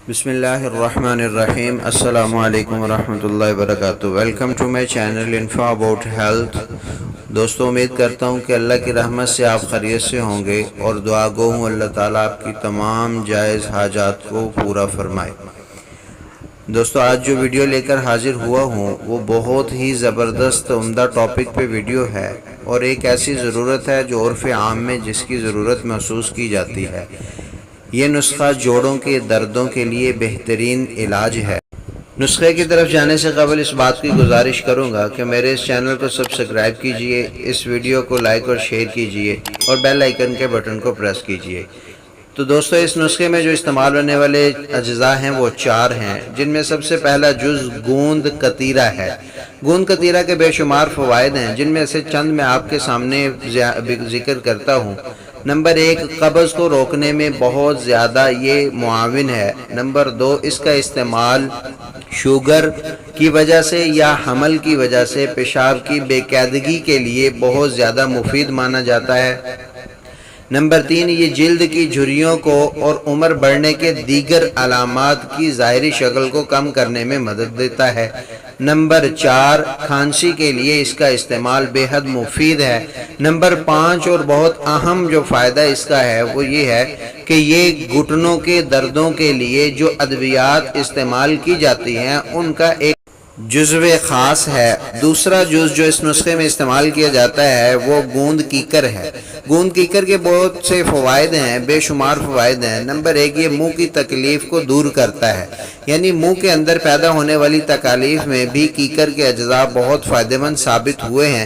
بسم اللہ الرحمن الرحیم۔ السلام علیکم ورحمۃ اللہ وبرکاتہ۔ Welcome to my channel info about health. دوستوں، امید کرتا ہوں کہ اللہ کی رحمت سے آپ خیریت سے ہوں گے اور دعا گو ہوں اللہ تعالیٰ آپ کی تمام جائز حاجات کو پورا فرمائے۔ دوستوں، آج جو ویڈیو لے کر حاضر ہوا ہوں وہ بہت ہی زبردست عمدہ ٹاپک پہ ویڈیو ہے، اور ایک ایسی ضرورت ہے جو عرف عام میں جس کی ضرورت محسوس کی جاتی ہے۔ یہ نسخہ جوڑوں کے دردوں کے لیے بہترین علاج ہے۔ نسخے کی طرف جانے سے قبل اس بات کی گزارش کروں گا کہ میرے اس چینل کو سبسکرائب کیجئے، اس ویڈیو کو لائک اور شیئر کیجئے اور بیل آئیکن کے بٹن کو پریس کیجئے۔ تو دوستو، اس نسخے میں جو استعمال ہونے والے اجزاء ہیں وہ 4 ہیں، جن میں سب سے پہلا جز گوند کتیرہ ہے۔ گوند کتیرہ کے بے شمار فوائد ہیں، جن میں سے چند میں آپ کے سامنے ذکر کرتا ہوں۔ نمبر 1، قبض کو روکنے میں بہت زیادہ یہ معاون ہے۔ نمبر 2، اس کا استعمال شوگر کی وجہ سے یا حمل کی وجہ سے پیشاب کی بے قاعدگی کے لیے بہت زیادہ مفید مانا جاتا ہے۔ نمبر 3، یہ جلد کی جھریوں کو اور عمر بڑھنے کے دیگر علامات کی ظاہری شکل کو کم کرنے میں مدد دیتا ہے۔ نمبر 4، کھانسی کے لیے اس کا استعمال بے حد مفید ہے۔ نمبر 5 اور بہت اہم جو فائدہ اس کا ہے وہ یہ ہے کہ یہ گھٹنوں کے دردوں کے لیے جو ادویات استعمال کی جاتی ہیں ان کا ایک جزو خاص ہے۔ دوسرا جز جو اس نسخے میں استعمال کیا جاتا ہے وہ گوند کیکر ہے۔ گوند کیکر کے بہت سے فوائد ہیں، بے شمار فوائد ہیں۔ نمبر 1، یہ منہ کی تکلیف کو دور کرتا ہے، یعنی منہ کے اندر پیدا ہونے والی تکالیف میں بھی کیکر کے اجزاء بہت فائدہ مند ثابت ہوئے ہیں۔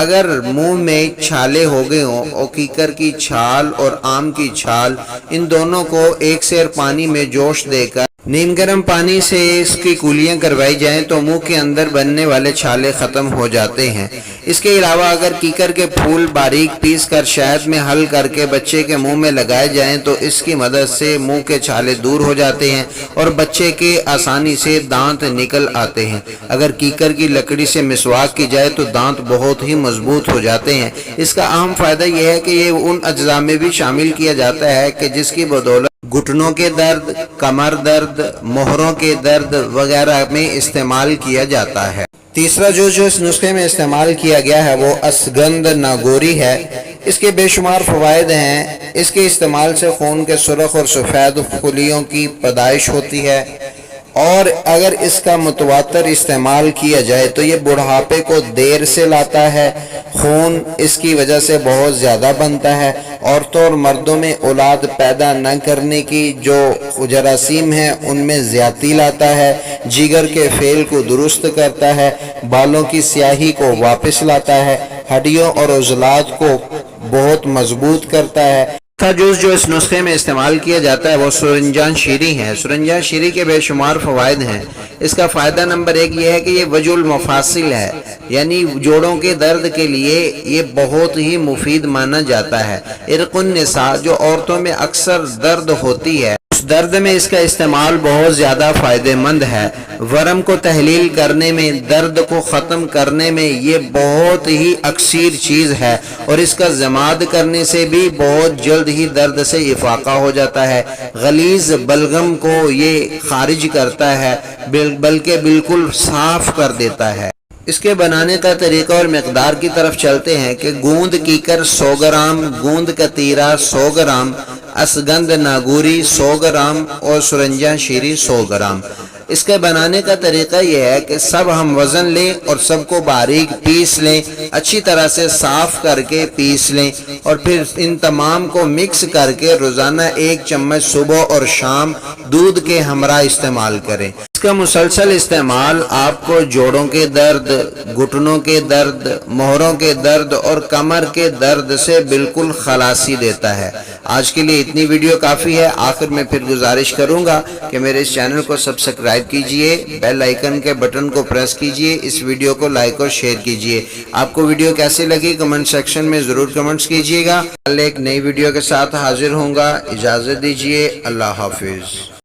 اگر منہ میں چھالے ہو گئے ہوں اور کیکر کی چھال اور آم کی چھال، ان دونوں کو ایک سیر پانی میں جوش دے کر نیم گرم پانی سے اس کی کولیاں کروائی جائیں تو منہ کے اندر بننے والے چھالے ختم ہو جاتے ہیں۔ اس کے علاوہ اگر کیکر کے پھول باریک پیس کر شہد میں حل کر کے بچے کے منہ میں لگائے جائیں تو اس کی مدد سے منہ کے چھالے دور ہو جاتے ہیں اور بچے کے آسانی سے دانت نکل آتے ہیں۔ اگر کیکر کی لکڑی سے مسواک کی جائے تو دانت بہت ہی مضبوط ہو جاتے ہیں۔ اس کا اہم فائدہ یہ ہے کہ یہ ان اجزاء میں بھی شامل کیا جاتا ہے کہ جس کی بدولت گھٹنوں کے درد، کمر درد، مہروں کے درد وغیرہ میں استعمال کیا جاتا ہے۔ تیسرا جو اس نسخے میں استعمال کیا گیا ہے وہ اشگند ناگوری ہے۔ اس کے بے شمار فوائد ہیں۔ اس کے استعمال سے خون کے سرخ اور سفید خلیوں کی پیدائش ہوتی ہے، اور اگر اس کا متواتر استعمال کیا جائے تو یہ بڑھاپے کو دیر سے لاتا ہے۔ خون اس کی وجہ سے بہت زیادہ بنتا ہے۔ عورتوں اور مردوں میں اولاد پیدا نہ کرنے کی جو جراثیم ہیں ان میں زیادتی لاتا ہے۔ جگر کے فیل کو درست کرتا ہے۔ بالوں کی سیاہی کو واپس لاتا ہے۔ ہڈیوں اور عضلات کو بہت مضبوط کرتا ہے۔ جز جو اس نسخے میں استعمال کیا جاتا ہے وہ سرنجان شیری ہے۔ سرنجان شیری کے بے شمار فوائد ہیں۔ اس کا فائدہ نمبر 1 یہ ہے کہ یہ وجع المفاصل ہے، یعنی جوڑوں کے درد کے لیے یہ بہت ہی مفید مانا جاتا ہے۔ عرق النساء، جو عورتوں میں اکثر درد ہوتی ہے، اس درد میں اس کا استعمال بہت زیادہ فائدہ مند ہے۔ ورم کو تحلیل کرنے میں، درد کو ختم کرنے میں یہ بہت ہی اکثیر چیز ہے، اور اس کا ضماد کرنے سے بھی بہت جلد ہی درد سے افاقہ ہو جاتا ہے۔ غلیظ بلغم کو یہ خارج کرتا ہے، بلکہ بالکل صاف کر دیتا ہے۔ اس کے بنانے کا طریقہ اور مقدار کی طرف چلتے ہیں کہ گوند کیکر 100 گرام، گوند کتیرہ 100 گرام، اشگند ناگوری 100 گرام اور سرنجان شیری 100 گرام۔ اس کے بنانے کا طریقہ یہ ہے کہ سب ہم وزن لیں اور سب کو باریک پیس لیں، اچھی طرح سے صاف کر کے پیس لیں، اور پھر ان تمام کو مکس کر کے روزانہ 1 چمچ صبح اور شام دودھ کے ہمراہ استعمال کریں۔ اس کا مسلسل استعمال آپ کو جوڑوں کے درد، گھٹنوں کے درد، مہروں کے درد اور کمر کے درد سے بالکل خلاصی دیتا ہے۔ آج کے لیے اتنی ویڈیو کافی ہے۔ آخر میں پھر گزارش کروں گا کہ میرے اس چینل کو سبسکرائب کیجئے، بیل آئیکن کے بٹن کو پریس کیجئے، اس ویڈیو کو لائک اور شیئر کیجئے۔ آپ کو ویڈیو کیسی لگی کمنٹ سیکشن میں ضرور کمنٹس کیجئے گا۔ کل ایک نئی ویڈیو کے ساتھ حاضر ہوں گا۔ اجازت دیجئے، اللہ حافظ۔